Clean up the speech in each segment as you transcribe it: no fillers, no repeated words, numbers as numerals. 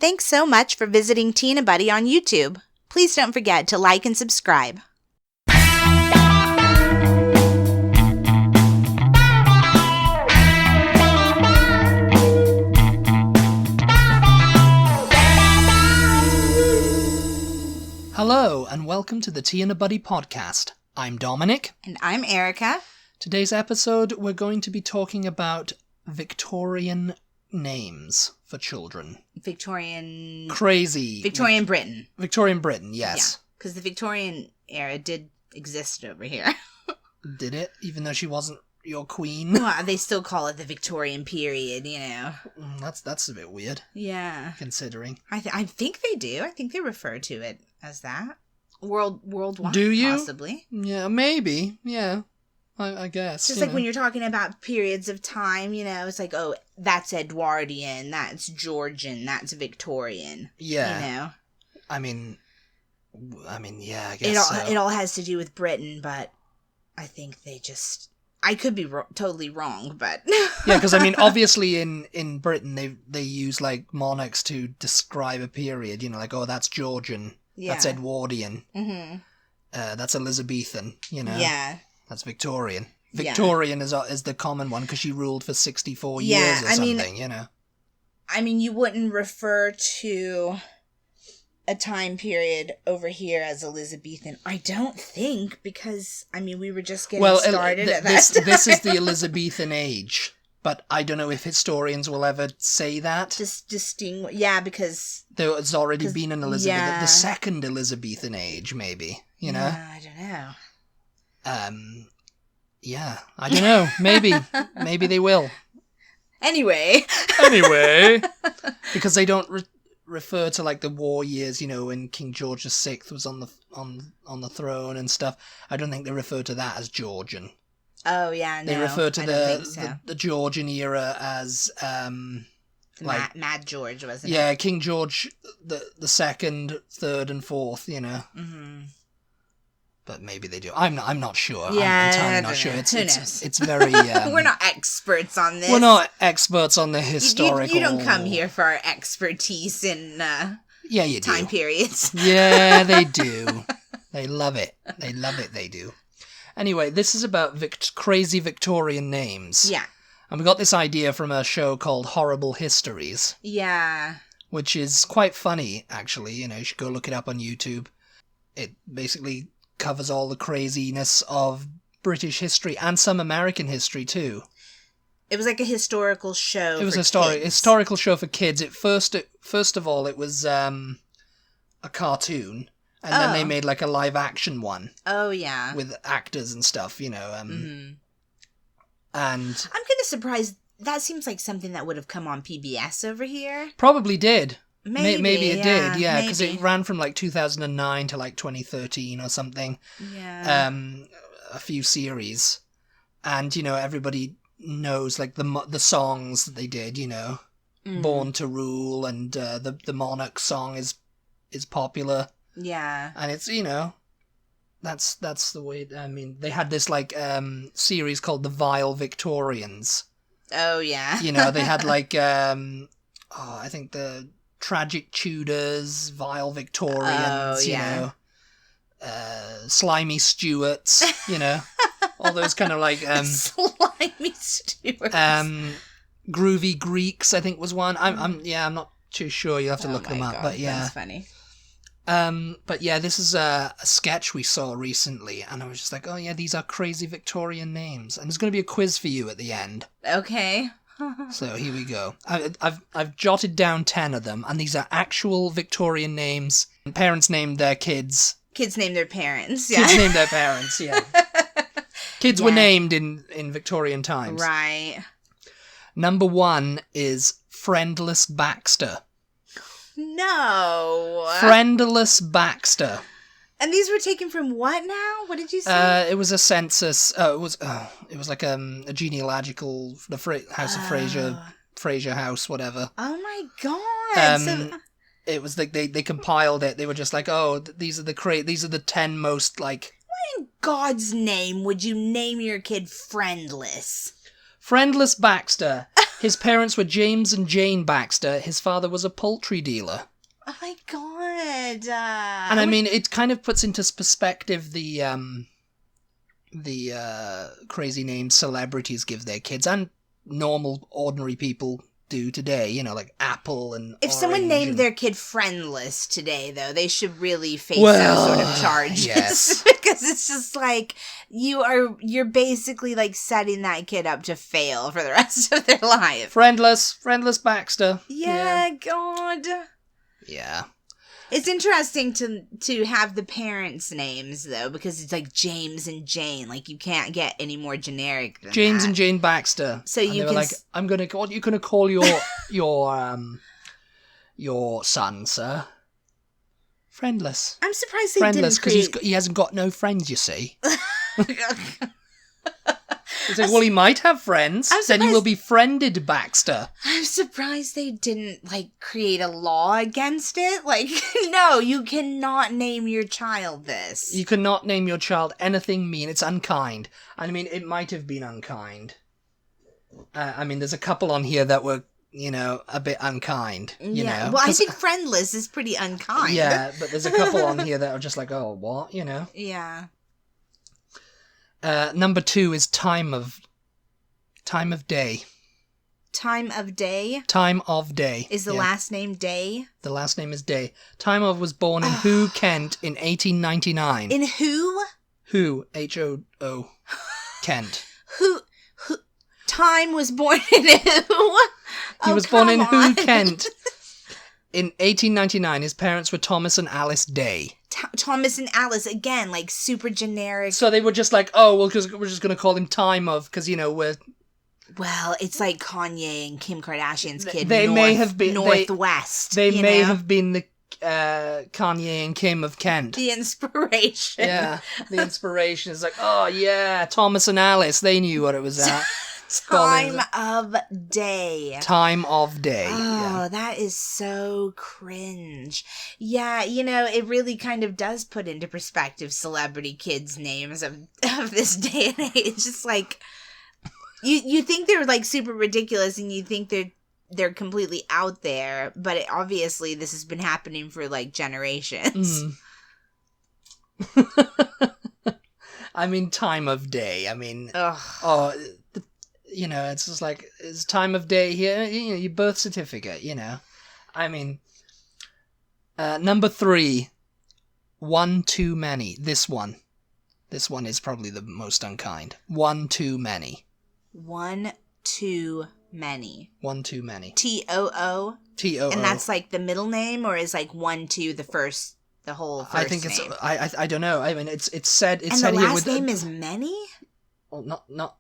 Thanks so much for visiting Tina Butty on YouTube. Please don't forget to like and subscribe. Hello, and welcome to the Tina Butty podcast. I'm Dominic. And I'm Erica. Today's episode, we're going to be talking about Victorian names for children. Victorian Britain. Victorian Britain, yes. Yeah, because the Victorian era did exist over here. Did it? Even though she wasn't your queen? Well, they still call it the Victorian period, you know. That's a bit weird. Yeah. Considering. I think they do. I think they refer to it as that. Worldwide, do you? Possibly. Yeah, maybe. Yeah. I guess. Just like when you're talking about periods of time, you know, it's like, oh, that's Edwardian, that's Georgian, that's Victorian. Yeah. You know? I mean, yeah, I guess it all has to do with Britain, but I think they just... I could be totally wrong, but... Yeah, because, I mean, obviously in Britain, they use, like, monarchs to describe a period, you know, like, oh, that's Georgian, that's Edwardian, that's Elizabethan, you know. Yeah. That's Victorian. Victorian is the common one because she ruled for 64 years or something, you know. I mean, you wouldn't refer to a time period over here as Elizabethan. I don't think, because, I mean, we were just getting started at that time. This is the Elizabethan age, but I don't know if historians will ever say that. Yeah, because... There's already been an Elizabethan... The second Elizabethan age, maybe, you know? Yeah, I don't know. Yeah, I don't know. Maybe they will. Anyway, because they don't refer to like the war years, you know, when King George VI was on the throne and stuff. I don't think they refer to that as Georgian. Oh yeah, no. They refer to the Georgian era as like Mad George, wasn't it? Yeah, King George the second, third, and fourth. You know. Mm-hmm. But maybe they do. I'm not sure. Yeah, I'm entirely not sure. Who knows? It's very... We're not experts on this. We're not experts on the historical... You don't come here for our expertise in time periods. Yeah, they do. They love it. They do. Anyway, this is about crazy Victorian names. Yeah. And we got this idea from a show called Horrible Histories. Yeah. Which is quite funny, actually. You know, you should go look it up on YouTube. It basically... covers all the craziness of British history and some American history too. It was like a historical show. It was a historical show for kids. First of all, it was a cartoon, and then they made like a live action one. Oh yeah, with actors and stuff, you know. And I'm kind of surprised. That seems like something that would have come on PBS over here. Probably did. Maybe it did, yeah, because it ran from like 2009 to like 2013 or something. Yeah. A few series, and you know everybody knows like the songs that they did. You know, Born to Rule and the Monarch song is popular. Yeah. And it's, you know, that's the way. I mean, they had this like series called the Vile Victorians. Oh yeah. You know, they had like I think the Tragic Tudors, Vile Victorians, you know, Slimy Stuarts, you know, all those kind of like... Slimy Stuarts. Groovy Greeks, I think, was one. I'm not too sure. You have to look them up, but yeah. That's funny. But yeah, this is a sketch we saw recently, and I was just like, oh yeah, these are crazy Victorian names. And there's going to be a quiz for you at the end. Okay. So here we go. I've jotted down 10 of them, and these are actual Victorian names. Parents named their kids. Kids named their parents, yeah. Kids named their parents, yeah. Kids were named in Victorian times. Right. Number 1 is Friendless Baxter. No. Friendless Baxter. And these were taken from what now? What did you say? It was a census. It was like a genealogical, the House of Fraser House, whatever. Oh my god! It was like they compiled it. They were just like, oh, these are the 10 most like. Why in God's name would you name your kid Friendless? Friendless Baxter. His parents were James and Jane Baxter. His father was a poultry dealer. Oh my god. And I mean, it kind of puts into perspective the crazy names celebrities give their kids, and normal, ordinary people do today, you know, like Apple and If Orange someone named their kid Friendless today, though, they should really face some sort of charges. Yes. Because it's just like, you're basically like setting that kid up to fail for the rest of their life. Friendless Baxter. Yeah, God. Yeah. It's interesting to have the parents' names, though, because it's like James and Jane. Like, you can't get any more generic than James that. and Jane Baxter. So and you they were can... like, what are you going to call your son, sir? Friendless. I'm surprised they Friendless, didn't because he hasn't got no friends, you see. create... He's like, well, he might have friends. Then he will be friended, Baxter. I'm surprised they didn't, like, create a law against it. Like, no, you cannot name your child this. You cannot name your child anything mean. It's unkind. I mean, it might have been unkind. I mean, there's a couple on here that were, you know, a bit unkind. You know? Well, I think Friendless is pretty unkind. Yeah, but there's a couple on here that are just like, oh, what? You know? Yeah. Number 2 is time of day. Time of Day? Time of Day. Is the last name Day? The last name is Day. Time of was born in Who, Kent in 1899. In who? Who, H-O-O, Kent. Who? Time was born in who? He was born in Who, Kent. In 1899, his parents were Thomas and Alice Day. Thomas and Alice, again, like super generic. So they were just like, oh, well, because we're just going to call him Time of, because, you know, we're... Well, it's like Kanye and Kim Kardashian's kid. They may have been... Northwest. They may have been the Kanye and Kim of Kent. The inspiration. Yeah, the inspiration is like, oh, yeah, Thomas and Alice, they knew what it was at. Time of Day. Time of Day. Oh, yeah. That is so cringe. Yeah, you know, it really kind of does put into perspective celebrity kids' names of this day and age. It's just like, you think they're like super ridiculous and you think they're completely out there, but obviously this has been happening for like generations. I mean, Time of Day. I mean, you know, it's just like, it's time of day here, you know, your birth certificate, you know. I mean, number 3, one too many. This one is probably the most unkind. One too many. One too many. One too many. T-O-O? T-O-O. And that's like the middle name, or is like 1, 2 the whole first I think name? it's, I don't know. I mean, it's said and here the last with... name is Many? Well, not...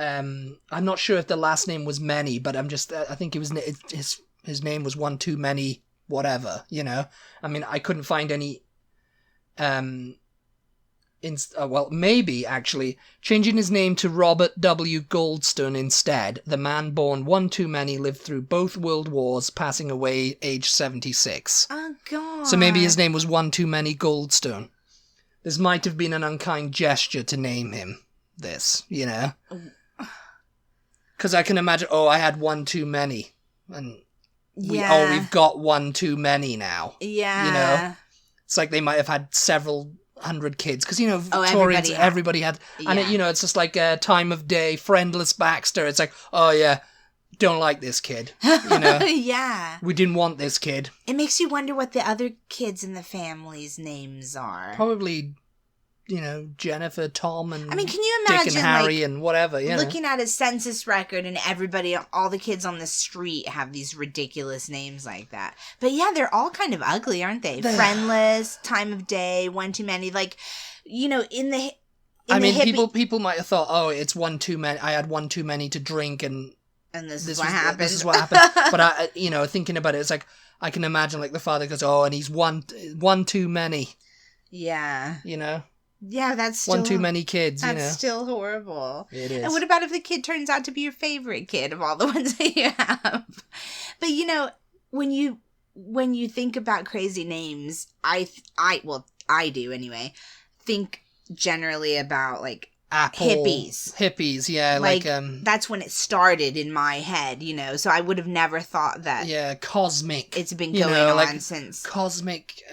I'm not sure if the last name was Many, but I'm just... I think it was his name was One Too Many, whatever, you know? I mean, I couldn't find any... well, maybe, actually, changing his name to Robert W. Goldstone instead. The man born one too many lived through both world wars, passing away age 76. Oh, God. So maybe his name was One Too Many Goldstone. This might have been an unkind gesture to name him this, you know? Because I can imagine, I had one too many. And we've got one too many now. Yeah. You know? It's like they might have had several hundred kids. Because, you know, Victorians, everybody had. And, it's just like Time of Day, Friendless Baxter. It's like, oh, yeah, don't like this kid. You know? Yeah. We didn't want this kid. It makes you wonder what the other kids in the family's names are. Probably... you know, Jennifer, Tom, and can you imagine, Dick and Harry, and whatever, you know? Looking at a census record and everybody, all the kids on the street have these ridiculous names like that. But yeah, they're all kind of ugly, aren't they? Friendless, Time of Day, One Too Many. Like, you know, people might have thought, it's one too many. I had one too many to drink, and this is what happened. This is what happened. But thinking about it, it's like I can imagine, like the father goes, and he's one too many. Yeah, you know. Yeah, that's still... one too many kids, you know. That's still horrible. It is. And what about if the kid turns out to be your favorite kid of all the ones that you have? But, you know, when you think about crazy names, I do anyway, think generally about, like, Apple. Hippies, yeah. Like that's when it started in my head, you know, so I would have never thought that. Yeah, Cosmic. It's been going on like since. Cosmic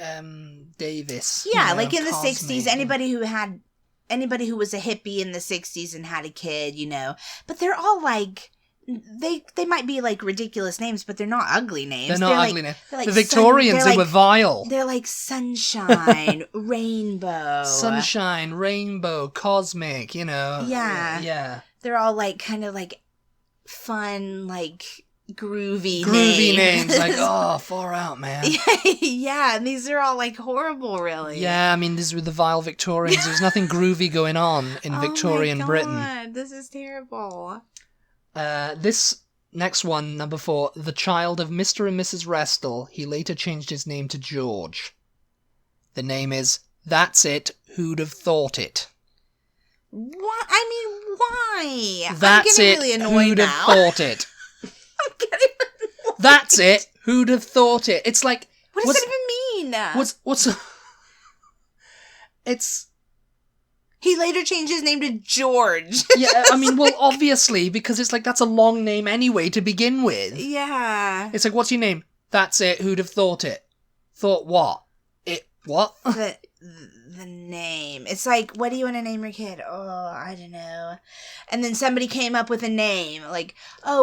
Davis. Yeah, like in the 60s, anybody who was a hippie in the 60s and had a kid, you know, but they're all like, they might be like ridiculous names, but they're not ugly names. They're not ugly names. The Victorians, they were vile. They're like Sunshine, Rainbow. Sunshine, Rainbow, Cosmic, you know. Yeah. Yeah. They're all like kind of like fun, like groovy names. Like, oh, far out, man. Yeah, and these are all like horrible, really. Yeah, I mean, these were the Vile Victorians. There's nothing groovy going on in Victorian Britain. This is terrible. This next one, number 4, the child of Mr. and Mrs. Restle. He later changed his name to George. The name is That's It, Who'd Have Thought It? What? I mean, why? That's I'm it, getting really annoyed who'd now. have thought it? I'm getting annoyed. That's it, who'd have thought it? It's like... What does that even mean? What's... It's... He later changed his name to George. Yeah, I mean, well, obviously, because it's like, that's a long name anyway to begin with. Yeah. It's like, what's your name? That's it, who'd have thought it? Thought what? What? The name. It's like, what do you want to name your kid? Oh, I don't know. And then somebody came up with a name. Like,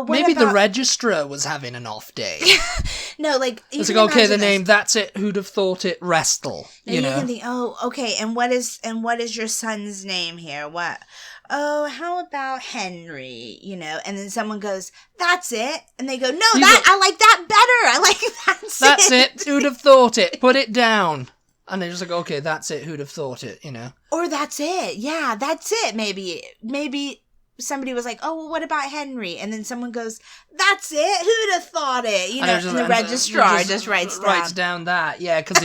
maybe the registrar was having an off day. No, like... It's like, okay, the name, that's it, who'd have thought it, Restle. You know? Can think, okay, and what is your son's name here? What? Oh, how about Henry? You know, and then someone goes, that's it. And they go, no, I like that better. I like that's it, who'd have thought it, put it down. And they're just like, okay, that's it, who'd have thought it, you know? Or that's it, yeah, that's it, maybe somebody was like, oh, well, what about Henry? And then someone goes, that's it, who'd have thought it? You know, and the registrar just writes down that, yeah, because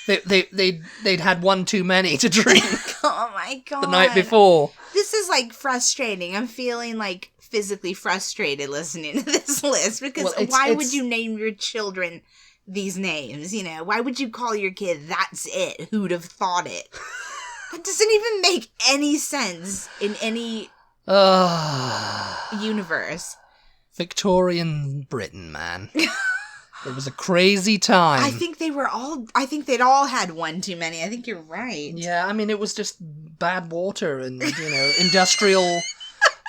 they'd had one too many to drink. Oh my God. The night before. This is like frustrating. I'm feeling like physically frustrated listening to this list because why would you name your children these names, you know? Why would you call your kid That's It, Who'd Have Thought It? That doesn't even make any sense in any universe. Victorian Britain, man. It was a crazy time. I think they'd all had one too many. I think you're right. Yeah, I mean, it was just bad water and, you know, industrial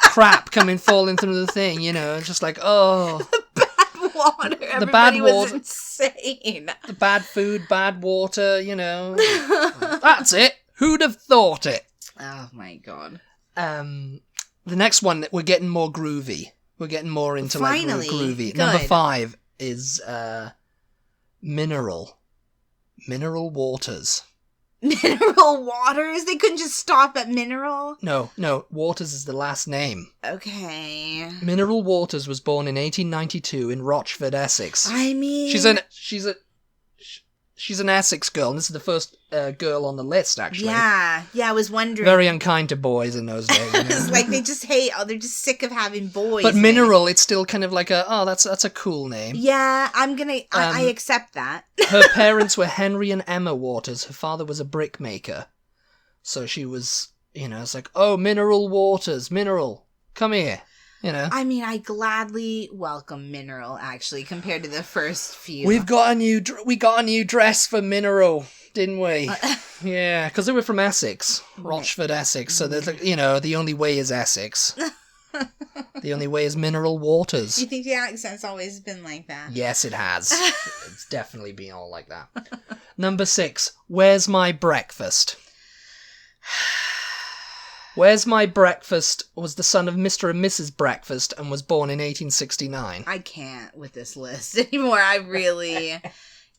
crap falling through the thing, you know, just like, oh... Water. Everybody was insane. The bad food, bad water, you know. That's it. Who'd have thought it? Oh my God. The next one, we're getting more groovy. We're getting more into Finally, like groovy. Good. Number 5 is Mineral Waters. Mineral Waters? They couldn't just stop at Mineral? No, Waters is the last name. Okay. Mineral Waters was born in 1892 in Rochford, Essex. I mean... She's an Essex girl, and this is the first girl on the list, actually. Yeah, I was wondering. Very unkind to boys in those days. You know? It's like they just they're just sick of having boys. But Mineral, it's still kind of like that's a cool name. Yeah, I accept that. Her parents were Henry and Emma Waters. Her father was a brickmaker. So she was, you know, it's like, oh, Mineral Waters, Mineral, come here. You know. I mean, I gladly welcome Mineral, actually, compared to the first few. We got a new dress for Mineral, didn't we? Yeah, because they were from Essex, Rochford, Essex. So you know, the only way is Essex. The only way is Mineral Waters. Do you think the accent's always been like that? Yes, it has. It's definitely been all like that. Number 6. Where's My Breakfast? Where's My Breakfast was the son of Mr. and Mrs. Breakfast and was born in 1869. I can't with this list anymore. I really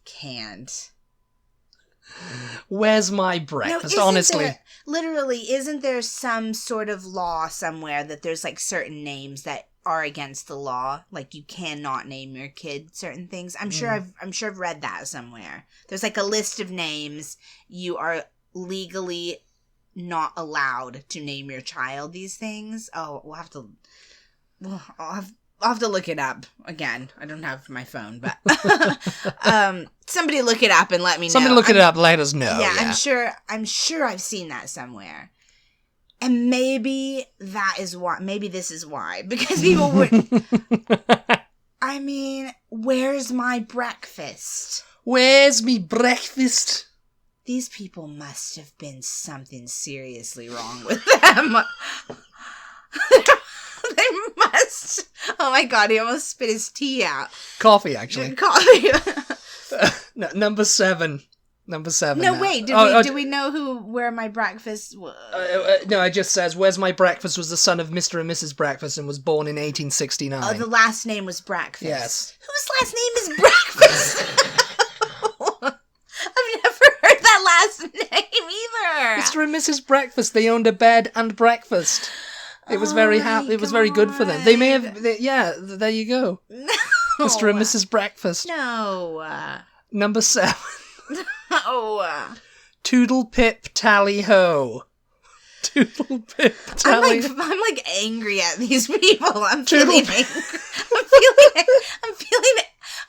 can't. Where's My Breakfast? No, honestly. Isn't there some sort of law somewhere that there's like certain names that are against the law? Like you cannot name your kid certain things. I'm sure I've read that somewhere. There's like a list of names you are legally not allowed to name your child these things. Oh, I'll have to look it up again. I don't have my phone, but somebody look it up and let me know. Somebody look it up, let us know. Yeah, I'm sure I've seen that somewhere. And maybe that is why. Maybe this is why. Because people would... I mean, where's my breakfast? Where's me breakfast? These people must have been something seriously wrong with them. They must. Oh my god, he almost spit his tea out. Coffee, actually. Coffee. Number 7. Number 7. No, now. wait. Do we know where my breakfast was? No, it just says, Where's My Breakfast was the son of Mr. and Mrs. Breakfast and was born in 1869. Oh, the last name was Breakfast. Yes. Whose last name is Breakfast? I've never heard that last name either. Mr. and Mrs. Breakfast, they owned a bed and breakfast. It was very happy. It was very good for them. They may have... there you go. No. Mr. and Mrs. Breakfast. No. Number 7. No. Toodle Pip Tally Ho. Toodle Pip Tally. I'm like angry at these people. I'm Toodle feeling angry.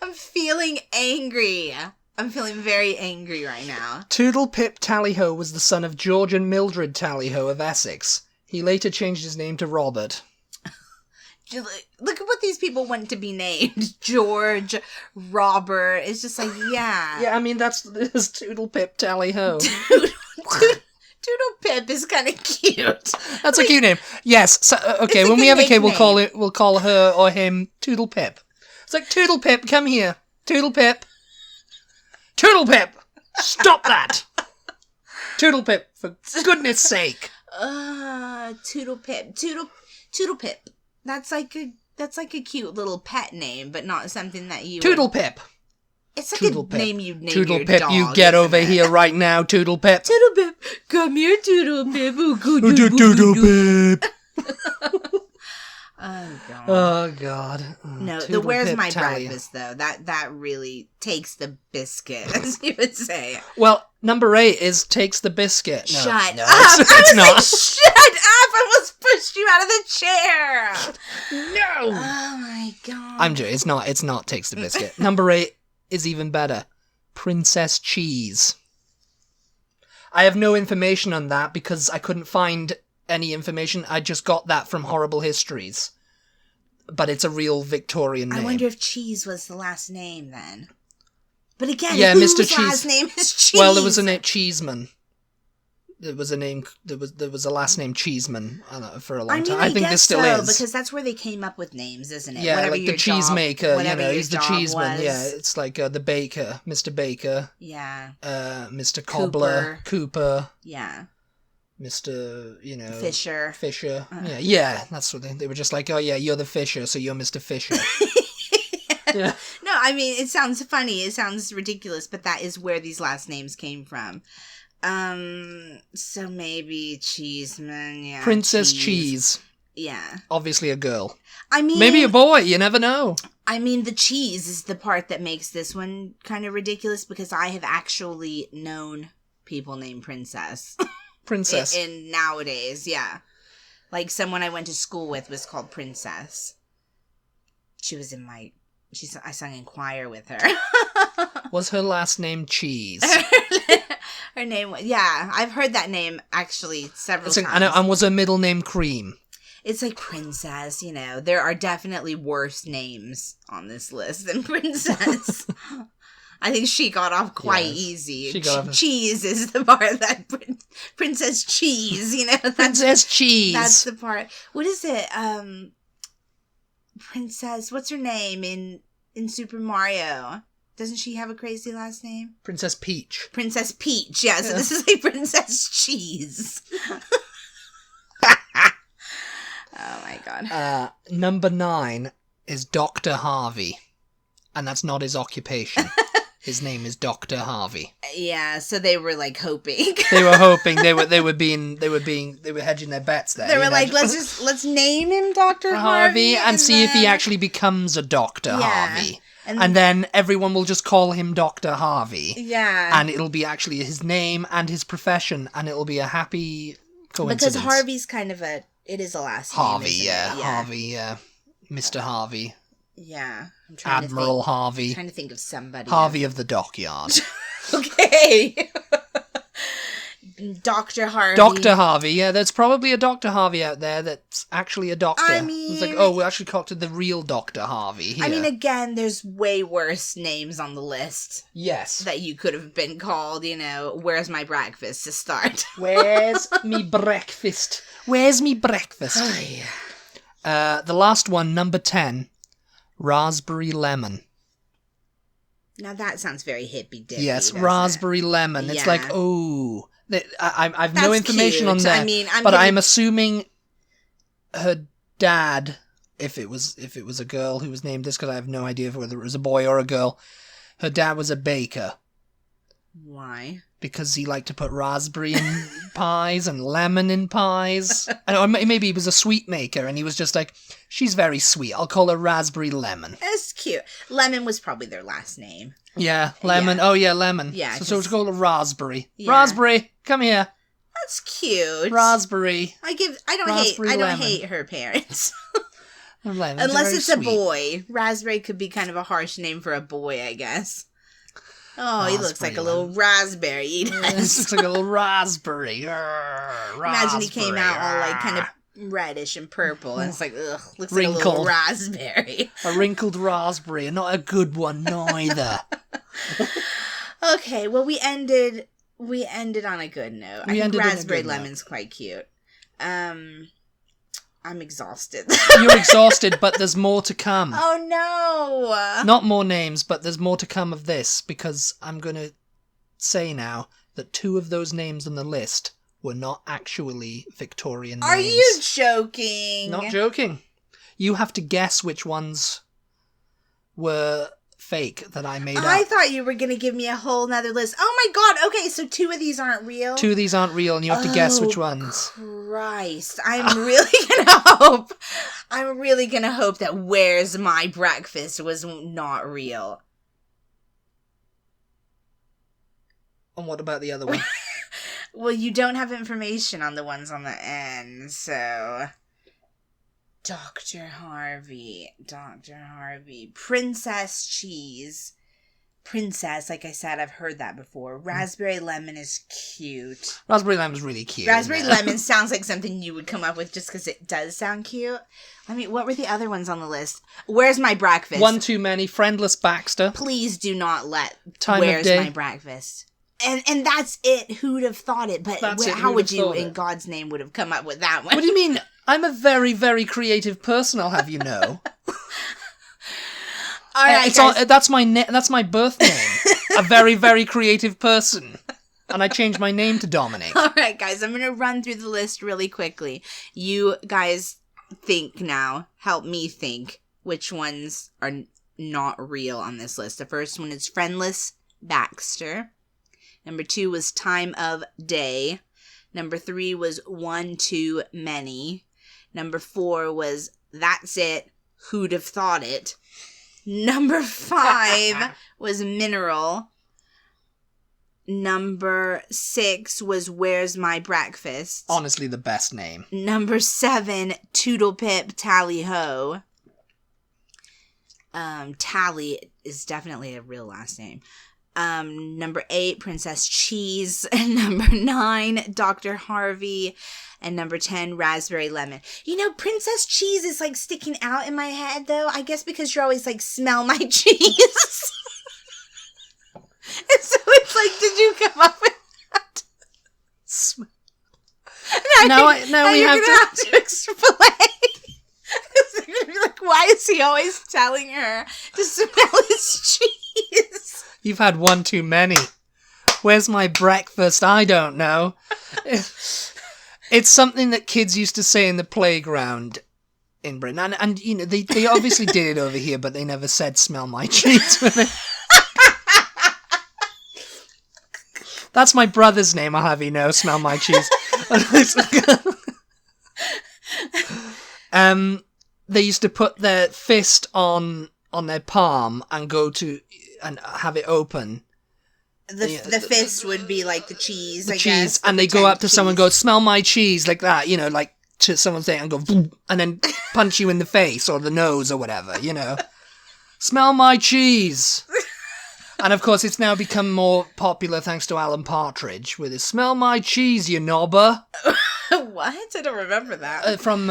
I'm feeling angry. I'm feeling very angry right now. Toodle Pip Tally Ho was the son of George and Mildred Tally Ho of Essex. He later changed his name to Robert. Look at what these people want to be named. George, Robert. It's just like, yeah. Yeah, I mean, that's Toodle Pip Tally Ho. Toodle Pip is kind of cute. That's a cute name. Yes. So, okay, when we have a kid, we'll call her or him Toodle Pip. It's like, Toodle Pip, come here. Toodle Pip. Toodle Pip! Stop that! Toodle Pip, for goodness sake. Toodle Pip. Toodle Pip. That's like a cute little pet name, but not something that you Toodle Pip. It's like Toodle a Pip. name you'd name Toodle your Pip, dog, you get over it? here right now, Toodle Pip. Toodle Pip, come here, Toodle Pip. Toodle Pip. Oh god. Oh god. No, Toodle the where's Pip my Tally. breakfast though? That really takes the biscuit, as you would say. Well, number 8 is takes the biscuit. No, Shut no, up! It's not. Like, shut up! I almost pushed you out of the chair. No. Oh my god. I'm joking. It's not takes the biscuit. Number 8 is even better. Princess Cheese. I have no information on that because I couldn't find any information. I just got that from Horrible Histories. But it's a real Victorian name. I wonder if Cheese was the last name then. But again, yeah, whose Mr. Cheese. last name is Cheese? Well, there was a name Cheeseman. There was a name. There was a last name Cheeseman for a long time. I think there still is because that's where they came up with names, isn't it? Yeah, Whatever like the your cheesemaker. Whatever You know, your he's the job cheeseman. was. Yeah, it's like the baker, Mr. Baker. Yeah. Mr. Cobbler, Cooper. Yeah. Mr. Fisher. Yeah. That's what they were just like. Oh yeah, you're the Fisher, so you're Mr. Fisher. Yeah. No, I mean it sounds funny. It sounds ridiculous, but that is where these last names came from. So maybe Cheeseman, yeah. Princess Cheese. Yeah. Obviously a girl. I mean... Maybe a boy, you never know. I mean, the cheese is the part that makes this one kind of ridiculous because I have actually known people named Princess. Princess. in nowadays, yeah. Like someone I went to school with was called Princess. She was in I sung in choir with her. Was her last name Cheese? Her name was, yeah, I've heard that name actually several times. And was her middle name Cream? It's like Princess, There are definitely worse names on this list than Princess. I think she got off quite easy. She got off. Cheese is the part that Princess Cheese, Princess Cheese. That's the part. What is it? Princess, what's her name in Super Mario? Doesn't she have a crazy last name? Princess Peach. Princess Peach, yeah. So this is like Princess Cheese. Oh my god. Number 9 is Dr. Harvey. And that's not his occupation. His name is Dr. Harvey. Yeah, so they were like hoping. They were hoping they were hedging their bets there. They were like, let's name him Dr. Harvey and see if he actually becomes a Dr. Harvey. And then everyone will just call him Dr. Harvey. Yeah. And it'll be actually his name and his profession, and it'll be a happy coincidence. Because Harvey's kind of it is a last Harvey, name, yeah. yeah. Harvey, yeah. Mr. Harvey. Yeah. I'm trying Admiral Harvey. I'm trying to think of somebody. Harvey of the Dockyard. Okay. Dr. Harvey. Dr. Harvey, yeah, there's probably a Dr. Harvey out there that's actually a doctor. I mean... It's like, oh, we actually concocted the real Dr. Harvey here. I mean, again, there's way worse names on the list. Yes. That you could have been called, where's my breakfast to start? Where's me breakfast? Where's me breakfast? The last one, number 10, raspberry lemon. Now that sounds very hippy-dippy. Yes, raspberry lemon. It's like, oh... I've no information cute. on that, I'm assuming her dad, if it was a girl who was named this, because I have no idea whether it was a boy or a girl, her dad was a baker. Why? Because he liked to put raspberry in pies and lemon in pies. Or maybe he was a sweet maker, and he was just like, she's very sweet, I'll call her Raspberry Lemon. That's cute. Lemon was probably their last name. Yeah, Lemon. Yeah. Oh, yeah, Lemon. Yeah. So it's called a Raspberry. Yeah. Raspberry, come here. That's cute. Raspberry. I don't hate her parents. Unless it's sweet. A boy. Raspberry could be kind of a harsh name for a boy, I guess. Oh, he looks like a little raspberry. He does. Looks like a little raspberry. Imagine he came out all like kind of reddish and purple, and it's like, ugh, looks like a little raspberry. A wrinkled raspberry, and not a good one neither. Okay, well we ended on a good note. I think raspberry lemon's quite cute. I'm exhausted. You're exhausted, but there's more to come. Oh no! Not more names, but there's more to come of this, because I'm going to say now that 2 of those names on the list were not actually Victorian names. Are you joking? Not joking. You have to guess which ones were fake that I made up. I thought you were going to give me a whole nother list. Oh my god, okay, so 2 of these aren't real? 2 of these aren't real, and you have to guess which ones. Christ, I'm really gonna hope that Where's My Breakfast was not real. And what about the other one? Well, you don't have information on the ones on the end, so... Dr. Harvey, Princess Cheese. Princess, like I said, I've heard that before. Raspberry Lemon is cute. Raspberry Lemon's really cute. Raspberry Lemon sounds like something you would come up with just because it does sound cute. I mean, what were the other ones on the list? Where's My Breakfast? One too many. Friendless Baxter. Please do not let Where's My Breakfast. And that's it. Who'd have thought it? But how would you, in God's name, would have come up with that one? What do you mean? I'm a very, very creative person, I'll have you know. All right, that's my birth name. A very, very creative person. And I changed my name to Dominic. All right, guys, I'm going to run through the list really quickly. You guys think now. Help me think which ones are not real on this list. The first one is Friendless Baxter. Number 2 was Time of Day. Number 3 was One Too Many. Number 4 was That's It, Who'd Have Thought It. Number 5 was Mineral. Number 6 was Where's My Breakfast? Honestly, the best name. Number 7, Toodle Pip Tally Ho. Tally is definitely a real last name. Number 8, Princess Cheese. Number 9, Dr. Harvey. And number 10, Raspberry Lemon. You know, Princess Cheese is like sticking out in my head, though. I guess because you're always like, smell my cheese. And so it's like, did you come up with that? Now we have to explain. Like, why is he always telling her to smell his cheese? You've had one too many. Where's my breakfast? I don't know. It's something that kids used to say in the playground in Britain. And you know, they obviously did it over here, but they never said smell my cheese with it. That's my brother's name, I'll have you know, smell my cheese. They used to put their fist on their palm and go to and have it open. The fist would be like the cheese, I cheese, guess. And they go up to someone and go, smell my cheese, like that, you know, like to someone's thing and go, and then punch you in the face or the nose or whatever, you know. Smell my cheese. And of course, it's now become more popular thanks to Alan Partridge with his "Smell my cheese, you knobber." What? I don't remember that. From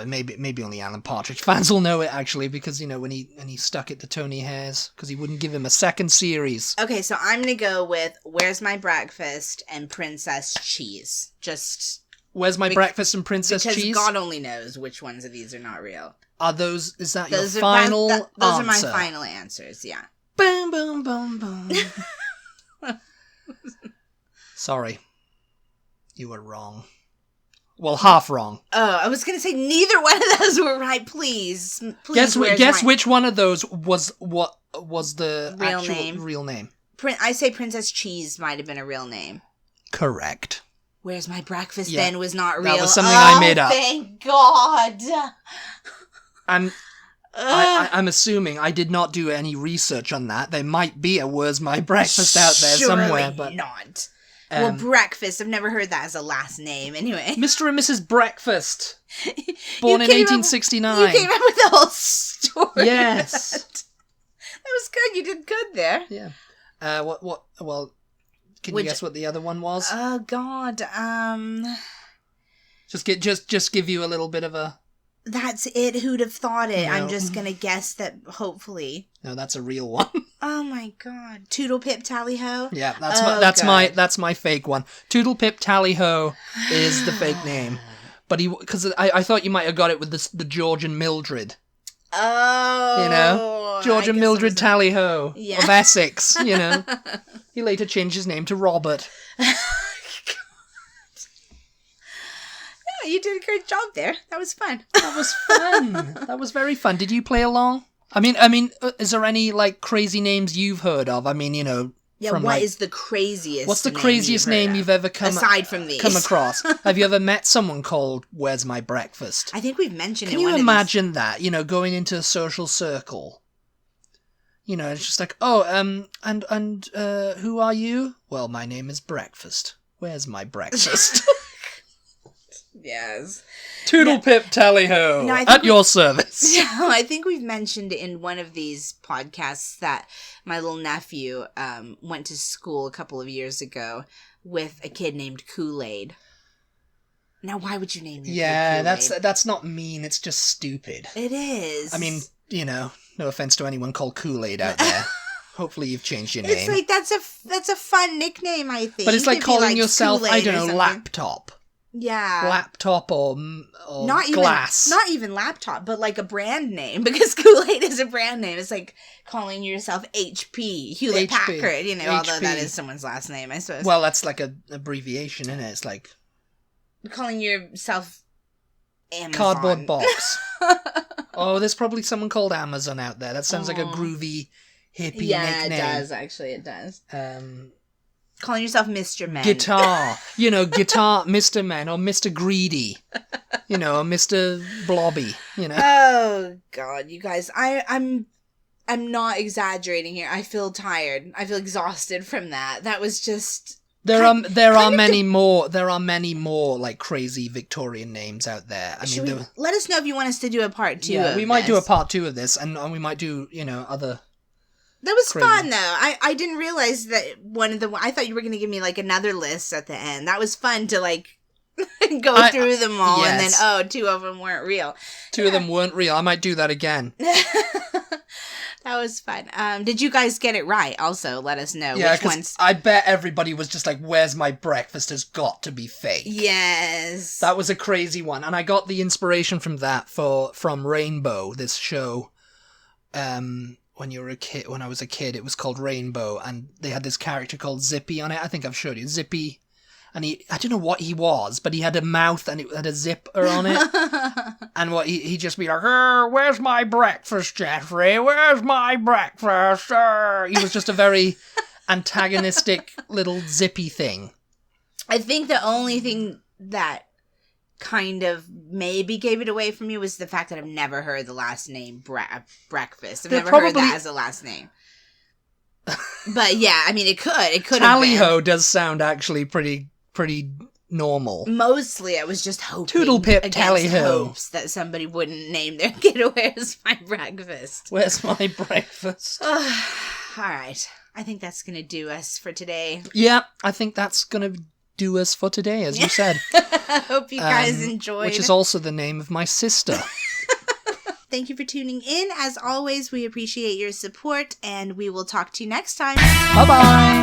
maybe only Alan Partridge fans will know it actually, because when he stuck it to Tony Hayes because he wouldn't give him a second series. Okay, so I'm gonna go with "Where's My Breakfast" and "Princess Cheese." Just "Where's My Breakfast" and "Princess because Cheese." God only knows which ones of these are not real. Is that your final answer? Those are my final answers. Yeah. Boom, boom, boom, boom. Sorry, you were wrong. Well, half wrong. Oh, I was going to say neither one of those were right. Please guess which one of those was the real name. I say Princess Cheese might have been a real name. Correct. "Where's My Breakfast" then was not real. That was something I made up. Thank God. I'm assuming I did not do any research on that. There might be a "Where's My Breakfast" out there somewhere, but not. Well, Breakfast, I've never heard that as a last name, anyway. Mr. and Mrs. Breakfast, born in 1869. You came up with the whole story. Yes. That was good. You did good there. Yeah. Well, can you guess what the other one was? Oh, God. Just give you a little bit of a... That's it. Who'd have thought it? No. I'm just going to guess that, hopefully. No, that's a real one. Oh, my God. Toodle Pip Tally Ho? Yeah, that's my fake one. Toodle Pip Tally Ho is the fake name. But because I thought you might have got it with the George and Mildred. Oh. George and Mildred Tally Ho of Essex, He later changed his name to Robert. You did a great job there. That was fun. That was fun. That was very fun. Did you play along? I mean, is there any crazy names you've heard of? I mean, Yeah. What is the craziest? What's the craziest name you've ever aside from these come across? Have you ever met someone called "Where's My Breakfast"? I think we've mentioned. Can you imagine that? Going into a social circle. It's just like, oh, and who are you? Well, my name is Breakfast. Where's my breakfast? Yes. Toodle Pip Tally Ho, at your service. Yeah, I think we've mentioned in one of these podcasts that my little nephew went to school a couple of years ago with a kid named Kool-Aid. Now, why would you name your kid Kool-Aid? that's not mean. It's just stupid. It is. I mean, no offense to anyone called Kool-Aid out there. Hopefully you've changed your name. It's like that's a fun nickname, I think. But it's like calling yourself, Kool-Aid, I don't know, Laptop. Yeah. Laptop or not Glass. Not even Laptop, but like a brand name, because Kool-Aid is a brand name. It's like calling yourself HP, Hewlett-Packard, although that is someone's last name, I suppose. Well, that's like an abbreviation, isn't it? It's like... calling yourself Amazon. Cardboard box. Oh, there's probably someone called Amazon out there. That sounds like a groovy, hippie nickname. Yeah, it does, actually, it does. Calling yourself Mr. Men. Guitar. Guitar, Mr. Men, or Mr. Greedy. Or Mr. Blobby, Oh, God, you guys. I'm not exaggerating here. I feel tired. I feel exhausted from that. That was just... There are many more like crazy Victorian names out there. I mean, let us know if you want us to do a part 2 of we might do a part 2 of this, and we might do, other... That was fun, though. I didn't realize that I thought you were going to give me, another list at the end. That was fun to, go through them all, yes. And then, 2 of them weren't real. 2 of them weren't real. I might do that again. That was fun. Did you guys get it right? Also, let us know which ones. I bet everybody was just like, "Where's My Breakfast" has got to be fake. Yes. That was a crazy one. And I got the inspiration from that from Rainbow, this show. When I was a kid, it was called Rainbow, and they had this character called Zippy on it. I think I've showed you. Zippy. And I don't know what he was, but he had a mouth and it had a zipper on it. And he'd just be like, "Where's my breakfast, Jeffrey? Where's my breakfast? He was just a very antagonistic little zippy thing. I think the only thing that kind of maybe gave it away for me was the fact that I've never heard the last name Breakfast. I've never heard that as a last name. But yeah, I mean, it could have been. Tally-ho does sound actually pretty normal. Mostly, I was just hoping Toodle Pip Tally-ho hopes that somebody wouldn't name their kid "Where's My Breakfast." Where's my breakfast? All right. I think that's going to do us for today. Yeah, I think that's going to do us for today, as you said. Hope you guys enjoyed. Which is also the name of my sister. Thank you for tuning in. As always, we appreciate your support, and we will talk to you next time. Bye-bye.